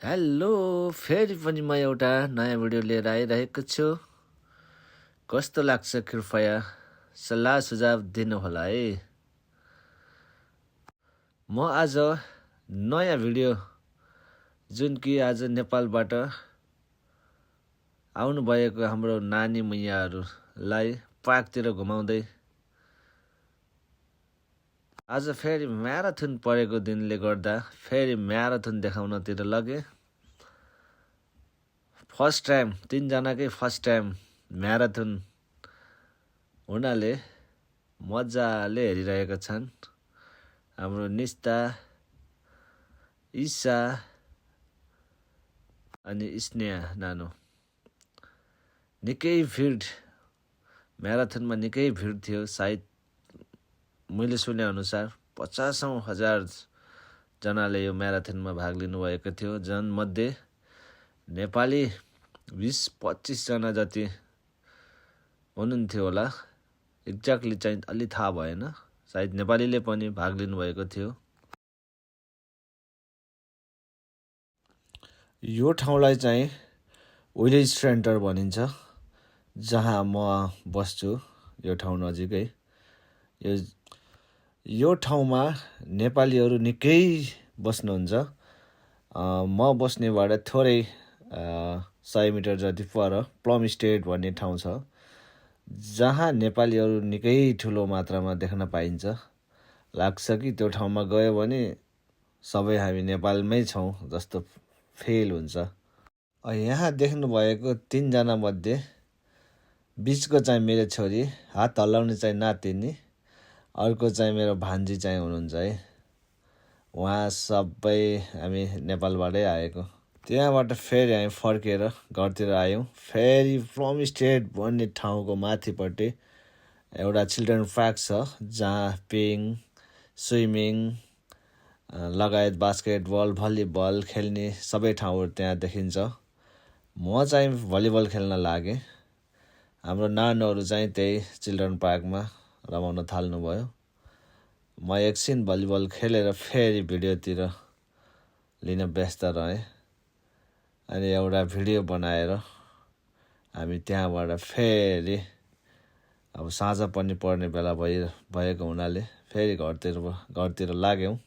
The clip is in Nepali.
हेलो, फेरि पनि म एउटा नयाँ भिडियो लिएर आइरहेको छु। कस्तो लाग्छ कृपया सल्लाह सुझाव दिनुहोला है। म आज नयाँ भिडियो जुन कि आज नेपालबाट आउनुभएको हाम्रो नानी मैयाहरूलाई पार्कतिर घुमाउँदै आज फेरि म्याराथन परेको दिनले गर्दा फेरि म्याराथन देखाउनतिर लगे। फर्स्ट टाइम, तीनजनाकै फर्स्ट टाइम म्याराथन हुनाले मजाले हेरिरहेका छन्। हाम्रो निस्ता, ईशा अनि स्नेहा नानो। निकै भिड, म्याराथनमा निकै भिड थियो। सायद मैले सुने अनुसार 50,000 जनाले यो म्याराथनमा भाग लिनुभएको थियो। जनमध्ये नेपाली 20-25 जना जति हुनुहुन्थ्यो होला। एक्ज्याक्टली चाहिँ अलि थाहा भएन। सायद नेपालीले पनि भाग लिनुभएको थियो। यो ठाउँलाई चाहिँ विलेज सेन्टर भनिन्छ, जहाँ म बस्छु। यो ठाउँ नजिकै यो ठाउँमा नेपालीहरू निकै बस्नुहुन्छ। म बस्नेबाट थोरै 100 मिटर जति पर प्लम स्टेट भन्ने ठाउँ छ, जहाँ नेपालीहरू निकै ठुलो मात्रामा देख्न पाइन्छ। लाग्छ कि त्यो ठाउँमा गयो भने सबै हामी नेपालमै छौँ जस्तो फिल हुन्छ। यहाँ देख्नुभएको 3 जना मध्ये बिचको चाहिँ मेरो छोरी, हात हल्लाउने चाहिँ नातिनी, अर्को चाहिँ मेरो भान्जी चाहिँ हुनुहुन्छ है। उहाँ सबै हामी नेपालबाटै आएको। त्यहाँबाट फेरि हामी फर्केर घरतिर आयौँ। फेरि प्लम स्टेट भन्ने ठाउँको माथिपट्टि एउटा चिल्ड्रेन पार्क छ, जहाँ पिङ, स्विमिङ लगायत बास्केटबल, भलिबल खेल्ने सबै ठाउँहरू त्यहाँ देखिन्छ। म चाहिँ भलिबल खेल्न लागेँ। हाम्रो नानीहरू चाहिँ त्यही चिल्ड्रेन पार्कमा रमाउन थाल्नुभयो। म एकछिन भलिबल खेलेर फेरि भिडियोतिर लिन व्यस्त रहेँ। अनि एउटा भिडियो बनाएर हामी त्यहाँबाट फेरि अब साँझ पनि पर्ने बेला भएको हुनाले फेरि घरतिर लाग्यौँ।